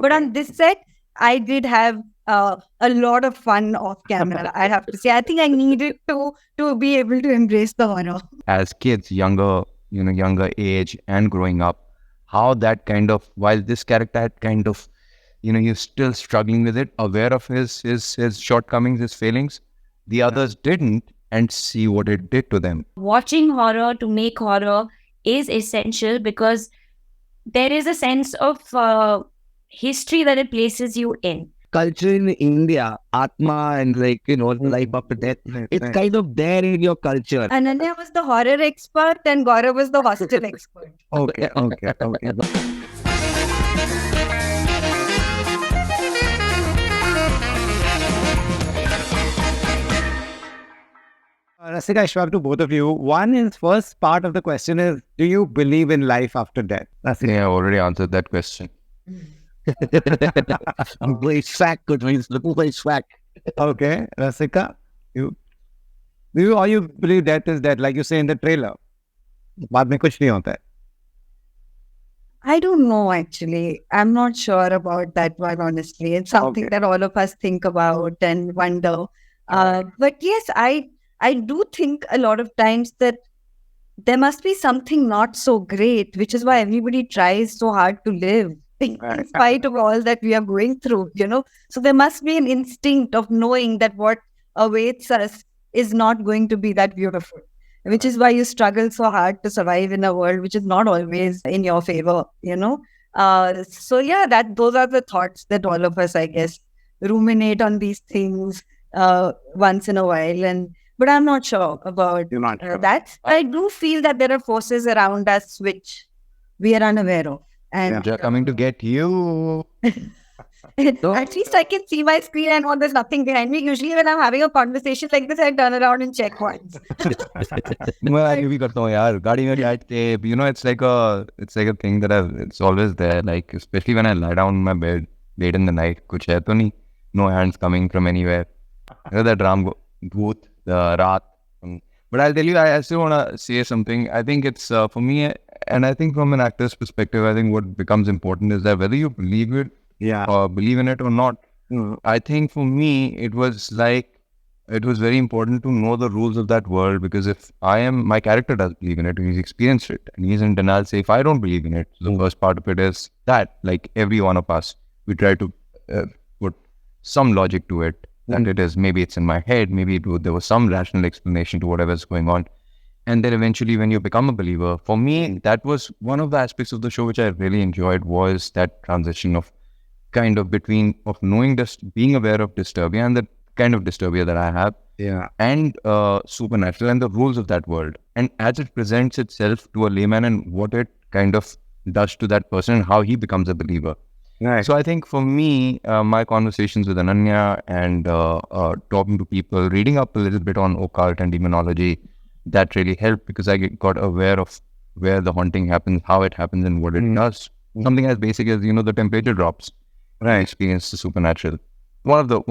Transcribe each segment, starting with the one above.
But on this set, I did have a lot of fun off camera. I have to say, I think I needed to be able to embrace the horror. As kids, younger age and growing up, how that kind of, while this character had kind of, you're still struggling with it, aware of his shortcomings, his failings, the others didn't, and see what it did to them. Watching horror to make horror is essential because there is a sense of history that it places you in. Culture in India, Atma and life after death, it's kind of there in your culture. Ananya was the horror expert and Gaurav was the hostel expert. Okay. Rasika, Ishwak, to both of you. One is, first part of the question is, do you believe in life after death? Rasika. Yeah, I already answered that question. Okay, Rasika, or you believe death is death, like you say in the trailer? बाद में कुछ नहीं होता है. I don't know, actually. I'm not sure about that one, honestly. It's something that all of us think about and wonder. But yes, I do think a lot of times that there must be something not so great, which is why everybody tries so hard to live in spite of all that we are going through, So there must be an instinct of knowing that what awaits us is not going to be that beautiful, which is why you struggle so hard to survive in a world which is not always in your favor, So yeah, those are the thoughts that all of us, I guess, ruminate on these things once in a while. But I'm not sure about that. I do feel that there are forces around us which we are unaware of. And They're coming to get you. at least I can see my screen and there's nothing behind me. Usually when I'm having a conversation like this, I turn around and check once. मैं भी करता हूँ यार, गाड़ी में बैठते, it's like a thing that it's always there, like especially when I lie down in my bed late in the night, कुछ है तो नहीं, no hands coming from anywhere, that Ram Bhoot, the Raat. But I'll tell you, I still want to say something. I think it's for me, and I think from an actor's perspective, I think what becomes important is that whether you believe it or believe in it or not, I think for me, it was very important to know the rules of that world, because if my character does believe in it, he's experienced it, and he's in denial, say, if I don't believe in it, the first part of it is that, like every one of us, we try to put some logic to it, that it is, maybe it's in my head, maybe there was some rational explanation to whatever's going on. And then eventually when you become a believer, for me, that was one of the aspects of the show which I really enjoyed, was that transition of kind of between of knowing, just being aware of disturbia and the kind of disturbia that I have, and supernatural and the rules of that world, and as it presents itself to a layman and what it kind of does to that person and how he becomes a believer. Right. So I think for me, my conversations with Ananya and talking to people, reading up a little bit on occult and demonology, that really helped, because I got aware of where the haunting happens, how it happens, and what it does. Something as basic as the temperature drops. Right. Experience the supernatural. One of the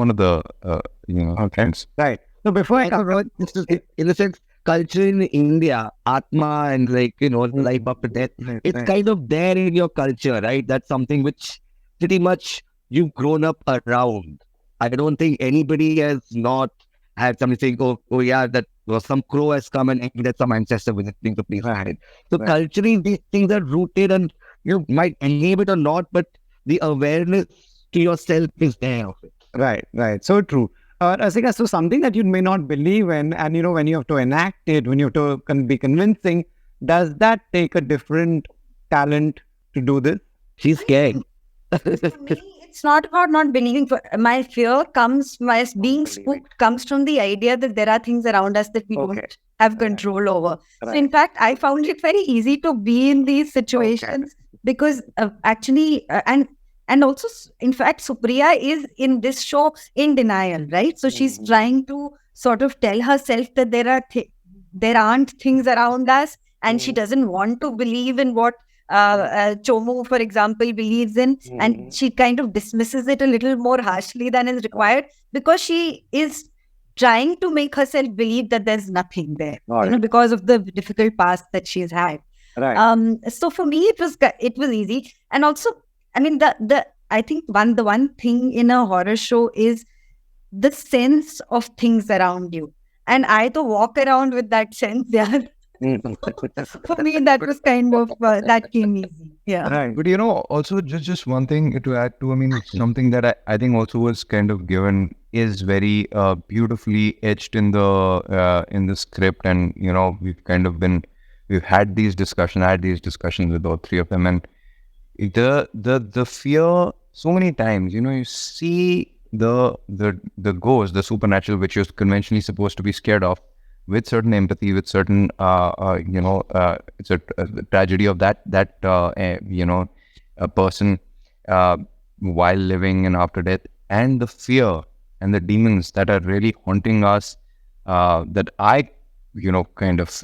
things. Right. So before I Rohit, in a sense, culture in India, Atma and life after death, it's kind of there in your culture, right? That's something which pretty much you've grown up around. I don't think anybody has not had something saying, oh yeah, that some crow has come and that's some ancestor visiting the place. Right. So culturally, these things are rooted, and you might believe it or not, but the awareness to yourself is there of it. Right. So true. Rasika, so something that you may not believe in, and when you have to enact it, when you have to be convincing, does that take a different talent to do this? She's scared. For me, it's not about not believing. My fear comes, my being spooked comes from the idea that there are things around us that we don't have control over. So in fact, I found it very easy to be in these situations because actually, and also, in fact, Supriya is in this show in denial, right? So she's trying to sort of tell herself that there aren't things around us, and she doesn't want to believe in what Chomu, for example, believes in, and she kind of dismisses it a little more harshly than is required, because she is trying to make herself believe that there's nothing there, because of the difficult past that she's had. Right. So for me, it was easy, and also, I mean, the I think the one thing in a horror show is the sense of things around you. And I to walk around with that sense, yeah. For me, that was kind of, that came easy. Yeah. Right. But also just one thing to add to, I mean, something that I think also was kind of given is very beautifully etched in the script, and we've had these discussions. I had these discussions with all three of them, and the fear so many times. You see the ghost, the supernatural, which you're conventionally supposed to be scared of, with certain empathy, with certain it's a tragedy of a person while living and after death, and the fear and the demons that are really haunting us. That I kind of,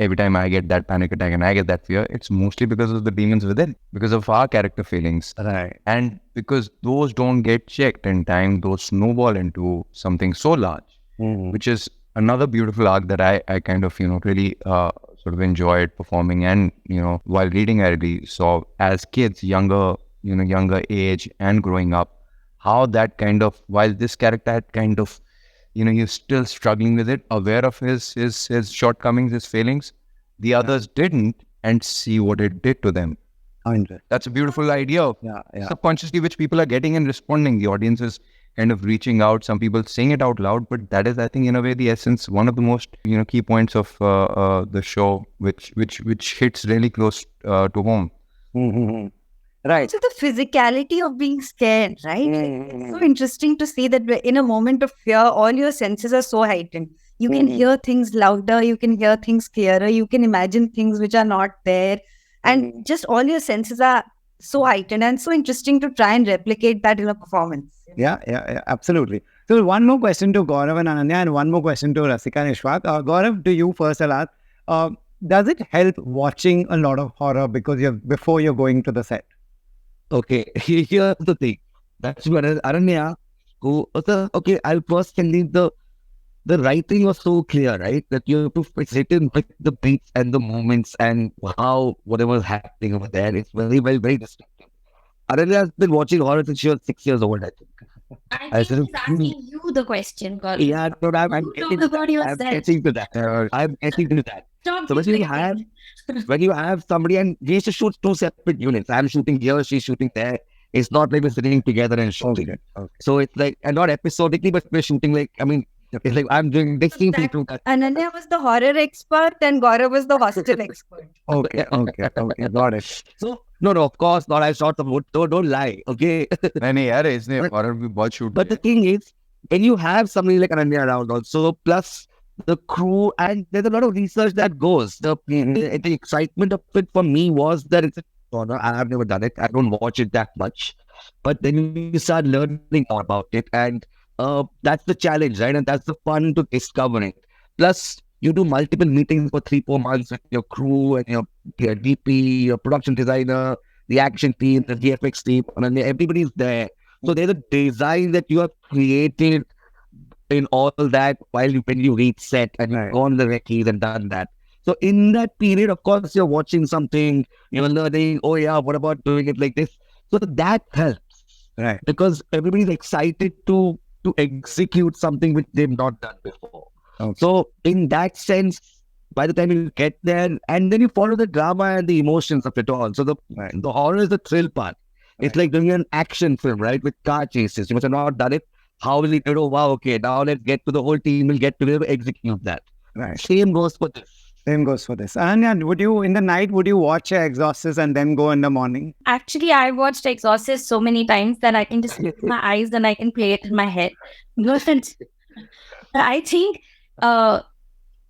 every time I get that panic attack and I get that fear, it's mostly because of the demons within, because of our character feelings. Right. And because those don't get checked in time, those snowball into something so large, which is another beautiful arc that I kind of, really sort of enjoyed performing. And, while reading, I really saw as kids, younger age and growing up, how that kind of, while this character had kind of, he's still struggling with it, aware of his shortcomings, his failings. The others didn't, and see what it did to them. That's a beautiful idea of subconsciously, which people are getting and responding. The audience is kind of reaching out. Some people saying it out loud, but that is, I think, in a way, the essence, one of the most key points of the show, which hits really close to home. Right. So the physicality of being scared, right? It's so interesting to see that in a moment of fear, all your senses are so heightened. You can hear things louder, you can hear things clearer, you can imagine things which are not there. And just all your senses are so heightened, and so interesting to try and replicate that in a performance. Yeah, absolutely. So one more question to Gaurav and Ananya, and one more question to Rasika and Ishwak. Gaurav, to you first, I'll ask, does it help watching a lot of horror before you're going to the set? Okay, here's the thing. That's what Aranya, I'll first tell you the writing was so clear, right? That you have to fit in with the beats and the movements and how whatever's happening over there. It's very, very, very distinctive. Aranya has been watching horror since she was 6 years old, I think. I think he's asking you the question, Gaurav. Yeah, no, I'm You talk about yourself. getting to that. I'm getting to that. Stop So when you have somebody, and we used to shoot two separate units. I'm shooting here, she's shooting there. It's not like we're sitting together and shooting. Okay. So it's like, and not episodically, but we're shooting like, I mean, it's like I'm doing this scene to that. Ananya was the horror expert and Gaurav was the hostel expert. Okay, got it. So no, of course not. I shot the wood. Don't lie, okay? नहीं यार, इसने horror भी बहुत shoot But the किया. thing is, when you have somebody like Ananya around also, plus the crew, and there's a lot of research that goes. The excitement of it for me was that it's a genre. I've never done it. I don't watch it that much. But then you start learning more about it, and that's the challenge, right? And that's the fun to discover it. Plus, you do multiple meetings for 3-4 months with your crew and your DP, your production designer, the action team, the VFX team, and everybody's there. So there's a design that you have created in all that when you reach set and you've gone the recce's and done that. So in that period, of course, you're watching something, you're learning, oh yeah, what about doing it like this? So that helps. Right. Because everybody's excited to execute something which they've not done before. Okay. So in that sense, by the time you get there, and then you follow the drama and the emotions of it all. So the horror is the thrill part. It's like doing an action film, right? With car chases. You must have not done it. How will it do? Oh, wow, okay, now let's get to the whole team will get to execute that. Right. Same goes for this. Same goes for this. Ananya, would you watch Exorcist and then go in the morning? Actually, I watched Exorcist so many times that I can just close my eyes and I can play it in my head. But I think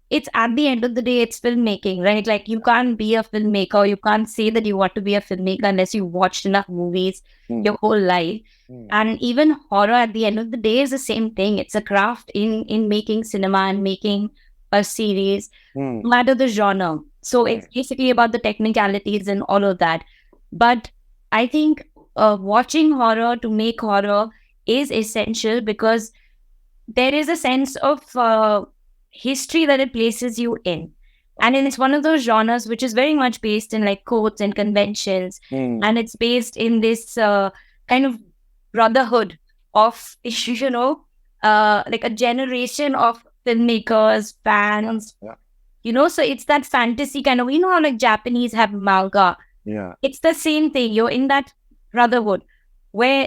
it's at the end of the day, it's filmmaking, right? Like you can't be a filmmaker. You can't say that you want to be a filmmaker unless you watched enough movies your whole life. And even horror at the end of the day is the same thing. It's a craft in making cinema and making a series, no matter the genre. So it's basically about the technicalities and all of that. But I think watching horror to make horror is essential because there is a sense of history that it places you in. And it's one of those genres which is very much based in like codes and conventions. And it's based in this kind of brotherhood of, like a generation of filmmakers, fans, so it's that fantasy kind of, how like Japanese have manga. Yeah. It's the same thing. You're in that brotherhood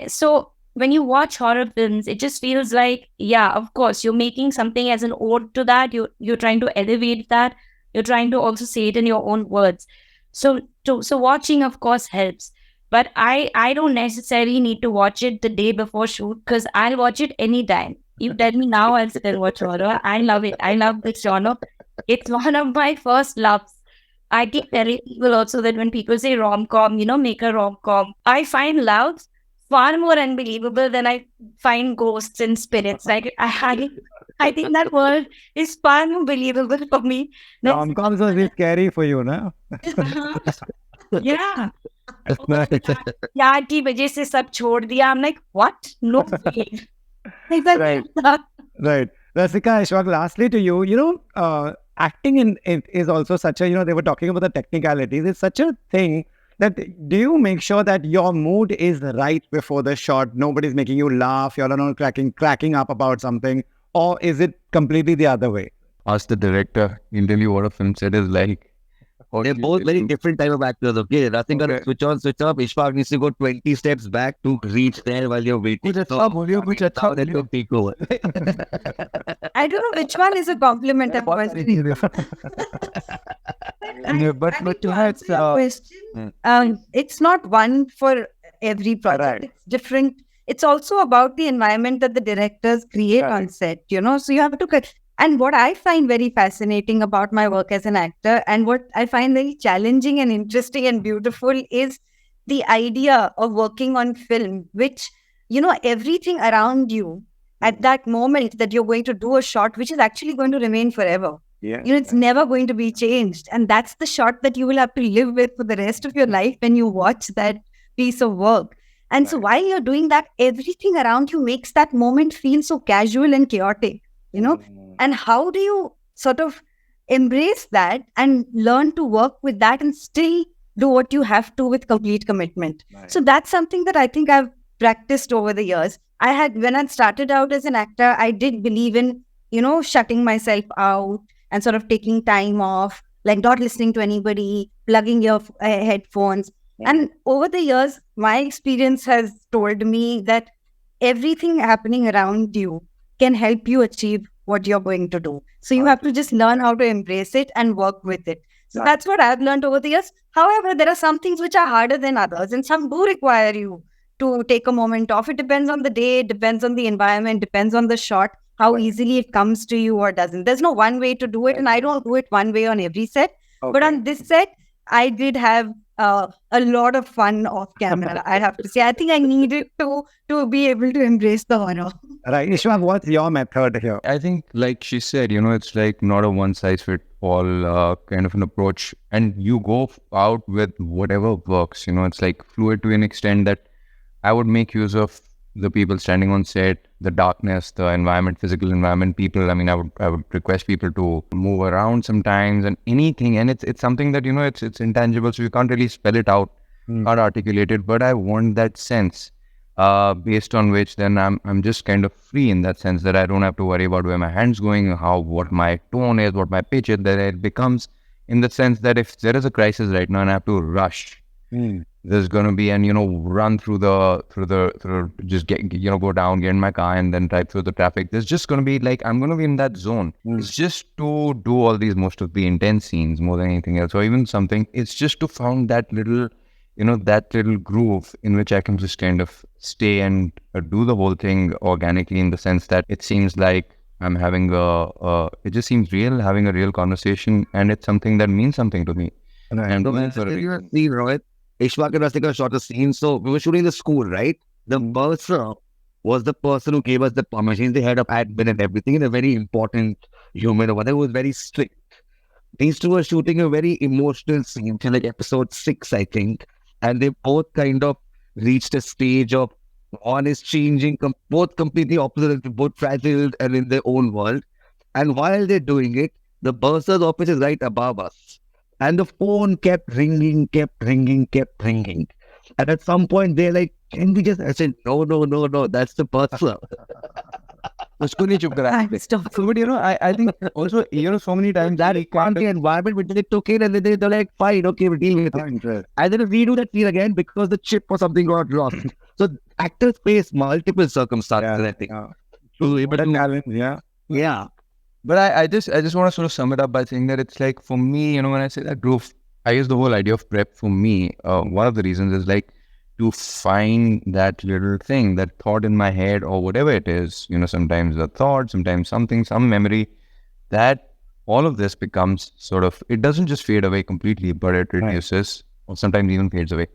so when you watch horror films, it just feels like, yeah, of course, you're making something as an ode to that. You're trying to elevate that. You're trying to also say it in your own words. So watching, of course, helps. But I don't necessarily need to watch it the day before shoot, because I'll watch it anytime. You tell me now, I'll still watch horror. I love it. I love this genre. It's one of my first loves. I keep telling people also that when people say rom-com, make a rom-com, I find love far more unbelievable than I find ghosts and spirits. Like I think that world is far more believable for me. Rom-coms are really scary for you, no? Yeah. यार की वजह से सब छोड़ दिया. I'm like, what? No way. Like that. Right. Right. Rasika, Ishwak, lastly to you, acting in it is also such a, they were talking about the technicalities. It's such a thing that do you make sure that your mood is right before the shot? Nobody's making you laugh. You're not cracking up about something. Or is it completely the other way? Ask the director. He'll tell you what a film set is like. They're both very different type of actors, okay? Rasika, Okay. switch on, switch off. Ishwak needs to go 20 steps back to reach there while you're waiting. Kuch अच्छा बोलियो, कुछ अच्छा Now let him take over. I don't know which one is a compliment. I'm questioning. But To yeah, answer it's your question, it's not one for every project. Right. It's different. It's also about the environment that the directors create Right. on set, So you have to cut. And what I find very fascinating about my work as an actor, and what I find very challenging and interesting and beautiful, is the idea of working on film, which, everything around you at that moment that you're going to do a shot, which is actually going to remain forever. Yeah. It's never going to be changed. And that's the shot that you will have to live with for the rest of your life when you watch that piece of work. And so while you're doing that, everything around you makes that moment feel so casual and chaotic, And how do you sort of embrace that and learn to work with that and still do what you have to with complete commitment? Right. So that's something that I think I've practiced over the years. When I started out as an actor, I did believe in, shutting myself out and sort of taking time off, like not listening to anybody, plugging your headphones. And over the years, my experience has told me that everything happening around you can help you achieve what you're going to do. So you have to just learn how to embrace it and work with it. So that's what I've learned over the years. However, there are some things which are harder than others, and some do require you to take a moment off. It depends on the day, it depends on the environment, depends on the shot, how easily it comes to you or doesn't. There's no one way to do it, and I don't do it one way on every set. But on this set, I did have a lot of fun off camera, I have to say. I think I needed to be able to embrace the horror. Right. Ishwak, what's your method here? I think, like she said, it's like not a one-size-fit-all kind of an approach. And you go out with whatever works, it's like fluid to an extent that I would make use of the people standing on set, the darkness, the environment, physical environment, people. I mean, I would request people to move around sometimes and anything. And it's something that, it's intangible, so you can't really spell it out, can't articulate it. But I want that sense, based on which then I'm just kind of free in that sense, that I don't have to worry about where my hand's going, what my tone is, what my pitch is. That it becomes in the sense that if there is a crisis right now and I have to rush, there's going to be, and run through just go down, get in my car and then drive through the traffic. There's just going to be like, I'm going to be in that zone. It's just to do all these, most of the intense scenes more than anything else, or even something. It's just to find that little, that little groove in which I can just kind of stay and do the whole thing organically, in the sense that it seems like I'm having it just seems real, having a real conversation, and it's something that means something to me. And So when for a you reason. see, Rohit, Ishwak and Rasika shot a scene. So we were shooting the school, right? The bursar was the person who gave us the permission, the head of admin and everything, and a very important human over there who was very strict. These two were shooting a very emotional scene till like episode 6, I think. And they both kind of reached a stage of one is changing, both completely opposite, both fragile and in their own world. And while they're doing it, the bursar's office is right above us. And the phone kept ringing, kept ringing, kept ringing. And at some point, they're like, can we just, I said, no, that's the person. उसको नहीं चुप करा. Stop. So, but I think also, so many times That can't the environment, but they took it and they're like, fine, okay, we'll deal with it. And then redo that scene again because the chip or something got lost. So actors face multiple circumstances, I think. Yeah. But I just want to sort of sum it up by saying that it's like, for me, when I say that group, I guess the whole idea of prep for me, one of the reasons is like to find that little thing, that thought in my head or whatever it is, sometimes a thought, sometimes something, some memory, that all of this becomes sort of, it doesn't just fade away completely, but it reduces or sometimes even fades away.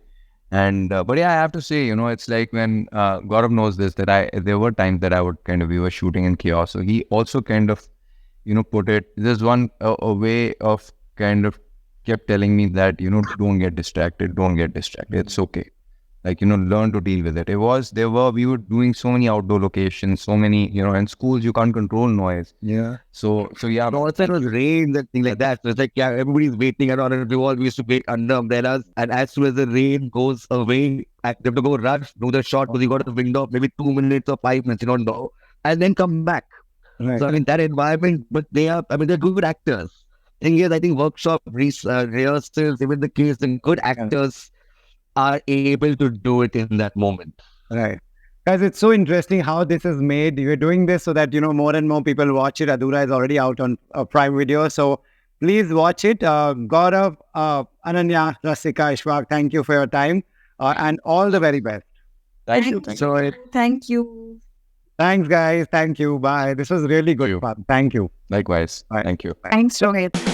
And, but yeah, I have to say, it's like when Gaurav knows this, that there were times that I would we were shooting in chaos. So he also kind of, put it, there's one, a way of kind of kept telling me that, don't get distracted, it's okay. Like, learn to deal with it. We were doing so many outdoor locations, so many, in schools, you can't control noise. Yeah. So yeah. Also, it was rain and things like that. So it's like, yeah, everybody's waiting around and we all used to wait under umbrellas. And as soon as the rain goes away, they have to go rush, do the shot because you got a window of maybe 2 minutes or 5 minutes, you don't know, and then come back. Right. So, that environment, but they're good actors. Thing is, I think workshop, rehearsals, even the case, and good actors are able to do it in that moment. Right. Guys, it's so interesting how this is made. You're doing this so that, more and more people watch it. Adhura is already out on Prime Video. So please watch it. Gaurav, Ananya, Rasika, Ishwak, thank you for your time and all the very best. Thank you. Thank you. Thanks, guys. Thank you. Bye. This was really good fun. Thank you. Likewise. Bye. Thank you. Thanks, Rohit.